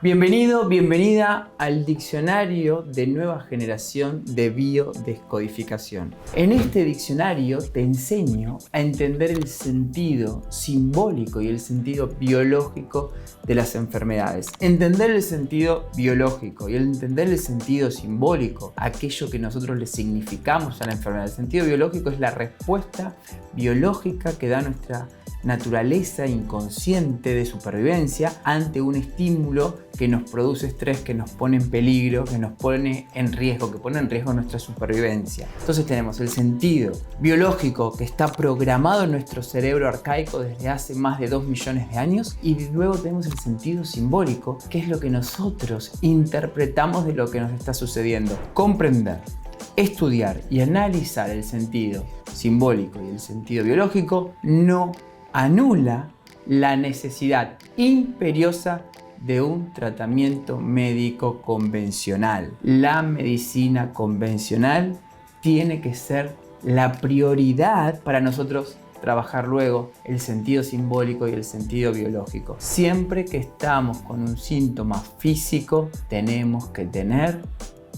Bienvenido, bienvenida al diccionario de nueva generación de biodescodificación. En este diccionario te enseño a entender el sentido simbólico y el sentido biológico de las enfermedades. Entender el sentido biológico y el entender el sentido simbólico, aquello que nosotros le significamos a la enfermedad. El sentido biológico es la respuesta biológica que da nuestra naturaleza inconsciente de supervivencia ante un estímulo que nos produce estrés, que nos pone en peligro, que nos pone en riesgo, que pone en riesgo nuestra supervivencia. Entonces tenemos el sentido biológico que está programado en nuestro cerebro arcaico desde hace más de 2 millones de años, y luego tenemos el sentido simbólico, que es lo que nosotros interpretamos de lo que nos está sucediendo. Comprender, estudiar y analizar el sentido simbólico y el sentido biológico no anula la necesidad imperiosa de un tratamiento médico convencional. La medicina convencional tiene que ser la prioridad para nosotros trabajar luego el sentido simbólico y el sentido biológico. Siempre que estamos con un síntoma físico, tenemos que tener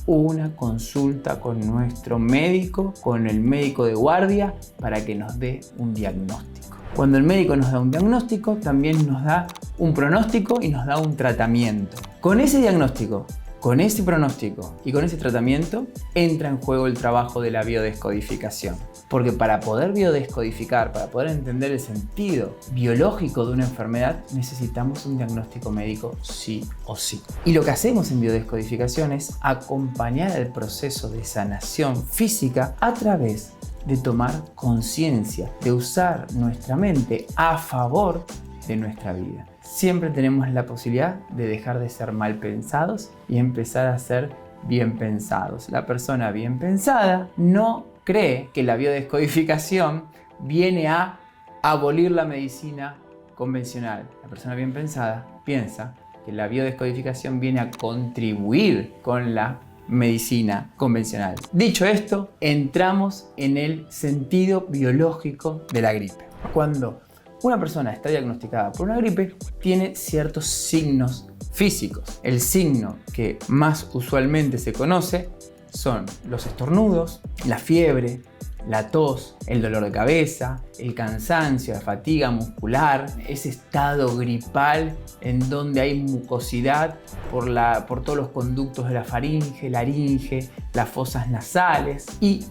una consulta con nuestro médico, con el médico de guardia, para que nos dé un diagnóstico. Cuando el médico nos da un diagnóstico, también nos da un pronóstico y nos da un tratamiento. Con ese diagnóstico, con ese pronóstico y con ese tratamiento, entra en juego el trabajo de la biodescodificación. Porque para poder biodescodificar, para poder entender el sentido biológico de una enfermedad, necesitamos un diagnóstico médico sí o sí. Y lo que hacemos en biodescodificación es acompañar el proceso de sanación física a través de tomar conciencia, de usar nuestra mente a favor de nuestra vida. Siempre tenemos la posibilidad de dejar de ser mal pensados y empezar a ser bien pensados. La persona bien pensada no cree que la biodescodificación viene a abolir la medicina convencional. La persona bien pensada piensa que la biodescodificación viene a contribuir con la medicina convencional. Dicho esto, entramos en el sentido biológico de la gripe. Cuando una persona está diagnosticada por una gripe, tiene ciertos signos físicos. El signo que más usualmente se conoce son los estornudos, la fiebre, la tos, el dolor de cabeza, el cansancio, la fatiga muscular, ese estado gripal en donde hay mucosidad por todos los conductos de la faringe, laringe, las fosas nasales. Y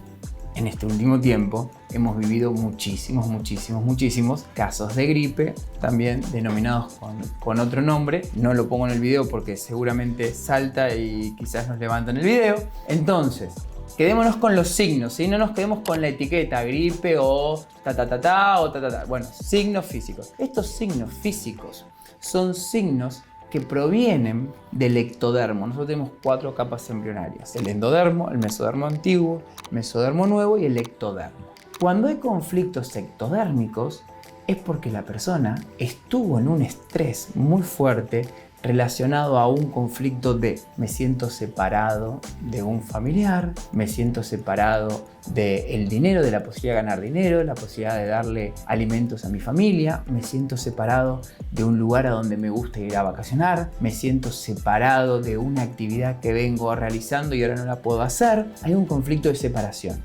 en este último tiempo hemos vivido muchísimos casos de gripe, también denominados con otro nombre. No lo pongo en el video porque seguramente salta y quizás nos levantan el video. Entonces, quedémonos con los signos, ¿sí? No nos quedemos con la etiqueta gripe o ta. Bueno, signos físicos. Estos signos físicos son signos que provienen del ectodermo. Nosotros tenemos 4 capas embrionarias: el endodermo, el mesodermo antiguo, mesodermo nuevo y el ectodermo. Cuando hay conflictos ectodérmicos es porque la persona estuvo en un estrés muy fuerte relacionado a un conflicto de me siento separado de un familiar, me siento separado del dinero, de la posibilidad de ganar dinero, la posibilidad de darle alimentos a mi familia, me siento separado de un lugar a donde me gusta ir a vacacionar, me siento separado de una actividad que vengo realizando y ahora no la puedo hacer. Hay un conflicto de separación.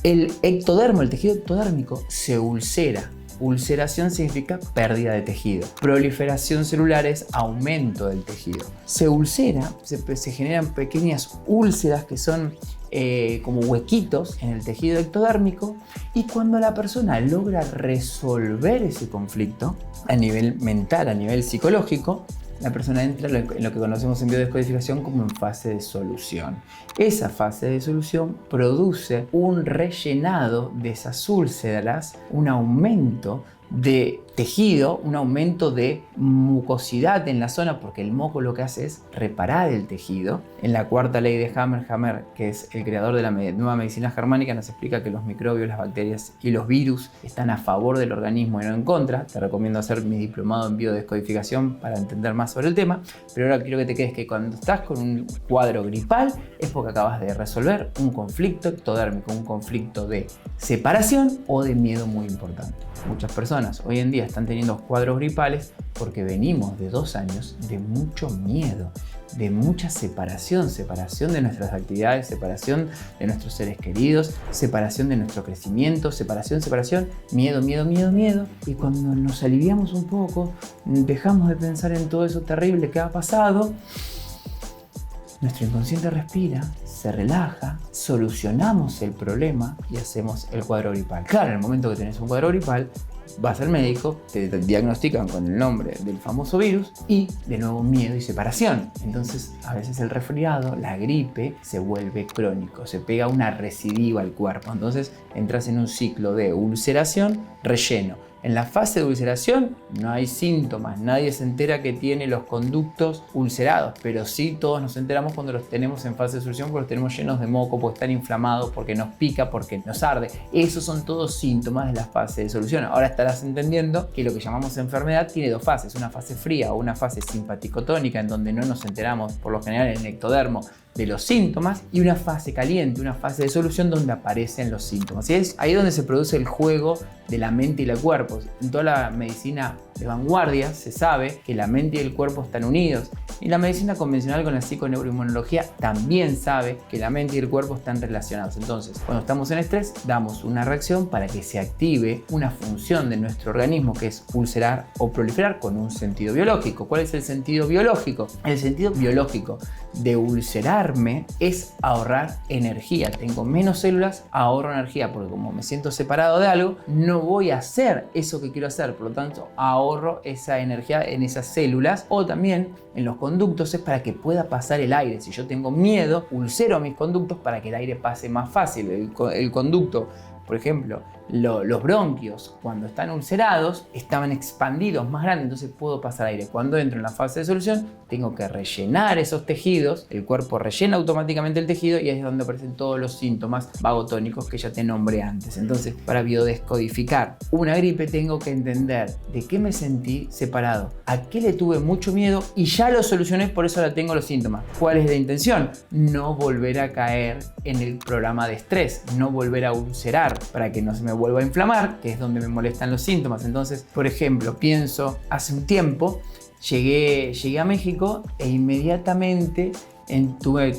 El ectodermo, el tejido ectodérmico, se ulcera. Ulceración significa pérdida de tejido. Proliferación celular es aumento del tejido. Se ulcera, se generan pequeñas úlceras que son como huequitos en el tejido ectodérmico, y cuando la persona logra resolver ese conflicto a nivel mental, a nivel psicológico, la persona entra en lo que conocemos en biodescodificación como en fase de solución. Esa fase de solución produce un rellenado de esas úlceras, un aumento de tejido, un aumento de mucosidad en la zona, porque el moco lo que hace es reparar el tejido. En la cuarta ley de Hammer, que es el creador de la nueva medicina germánica, nos explica que los microbios, las bacterias y los virus están a favor del organismo y no en contra. Te recomiendo hacer mi diplomado en biodescodificación para entender más sobre el tema, pero ahora quiero que te quedes que cuando estás con un cuadro gripal es porque acabas de resolver un conflicto ectodérmico, un conflicto de separación o de miedo muy importante. Muchas personas hoy en día están teniendo cuadros gripales porque venimos de 2 años de mucho miedo, de mucha separación de nuestras actividades, separación de nuestros seres queridos, separación de nuestro crecimiento, separación, miedo. Y cuando nos aliviamos un poco, dejamos de pensar en todo eso terrible que ha pasado, nuestro inconsciente respira, se relaja, solucionamos el problema y hacemos el cuadro gripal. Claro, en el momento que tenés un cuadro gripal, vas al médico, te diagnostican con el nombre del famoso virus y de nuevo miedo y separación. Entonces a veces el resfriado, la gripe, se vuelve crónico, se pega una recidiva al cuerpo. Entonces entras en un ciclo de ulceración, relleno. En la fase de ulceración no hay síntomas, nadie se entera que tiene los conductos ulcerados, pero sí todos nos enteramos cuando los tenemos en fase de solución porque los tenemos llenos de moco, porque están inflamados, porque nos pica, porque nos arde. Esos son todos síntomas de la fase de solución. Ahora estarás entendiendo que lo que llamamos enfermedad tiene 2 fases, una fase fría o una fase simpaticotónica en donde no nos enteramos por lo general en el ectodermo de los síntomas, y una fase caliente, una fase de solución donde aparecen los síntomas. Y es ahí donde se produce el juego de la mente y el cuerpo. En toda la medicina de vanguardia se sabe que la mente y el cuerpo están unidos, y la medicina convencional con la psiconeuroinmunología también sabe que la mente y el cuerpo están relacionados. Entonces, cuando estamos en estrés, damos una reacción para que se active una función de nuestro organismo que es ulcerar o proliferar con un sentido biológico. ¿Cuál es el sentido biológico? El sentido biológico de ulcerarme es ahorrar energía. Tengo menos células, ahorro energía, porque como me siento separado de algo, no voy a hacer eso que quiero hacer, por lo tanto ahorro esa energía en esas células. O también en los conductos es para que pueda pasar el aire. Si yo tengo miedo, ulcero mis conductos para que el aire pase más fácil. El conducto, por ejemplo, los bronquios, cuando están ulcerados, estaban expandidos más grandes, entonces puedo pasar aire. Cuando entro en la fase de solución, tengo que rellenar esos tejidos, el cuerpo rellena automáticamente el tejido y ahí es donde aparecen todos los síntomas vagotónicos que ya te nombré antes. Entonces, para biodescodificar una gripe, tengo que entender de qué me sentí separado, a qué le tuve mucho miedo y ya lo solucioné, por eso ahora tengo los síntomas. ¿Cuál es la intención? No volver a caer en el programa de estrés, no volver a ulcerar para que no se me vuelvo a inflamar, que es donde me molestan los síntomas. Entonces, por ejemplo, pienso, hace un tiempo llegué a México e inmediatamente tuve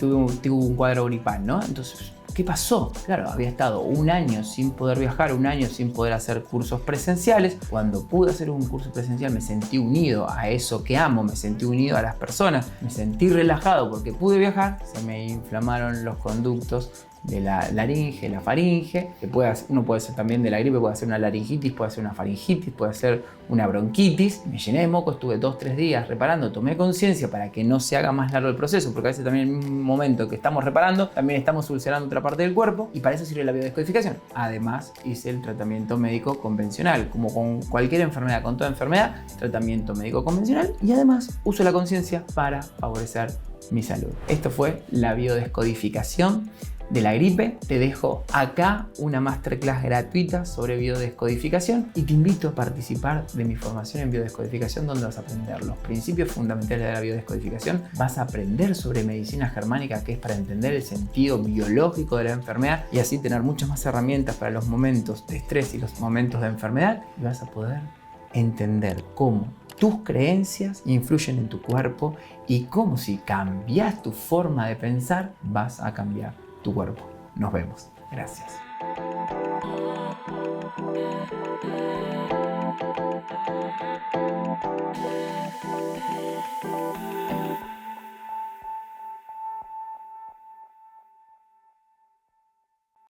un cuadro gripal, ¿no? Entonces, ¿qué pasó? Claro, había estado 1 año sin poder viajar, 1 año sin poder hacer cursos presenciales. Cuando pude hacer un curso presencial me sentí unido a eso que amo, me sentí unido a las personas, me sentí relajado porque pude viajar. Se me inflamaron los conductos de la laringe, la faringe, que uno puede ser también de la gripe, puede ser una laringitis, puede ser una faringitis, puede ser una bronquitis. Me llené de moco, estuve 2-3 días reparando, tomé conciencia para que no se haga más largo el proceso, porque a veces también en el mismo momento que estamos reparando, también estamos ulcerando otra parte del cuerpo, y para eso sirve la biodescodificación. Además, hice el tratamiento médico convencional, como con cualquier enfermedad, con toda enfermedad, tratamiento médico convencional, y además uso la conciencia para favorecer mi salud. Esto fue la biodescodificación de la gripe. Te dejo acá una masterclass gratuita sobre biodescodificación y te invito a participar de mi formación en biodescodificación, donde vas a aprender los principios fundamentales de la biodescodificación, vas a aprender sobre medicina germánica, que es para entender el sentido biológico de la enfermedad y así tener muchas más herramientas para los momentos de estrés y los momentos de enfermedad, y vas a poder entender cómo tus creencias influyen en tu cuerpo y cómo, si cambias tu forma de pensar, vas a cambiar tu cuerpo. Nos vemos. Gracias.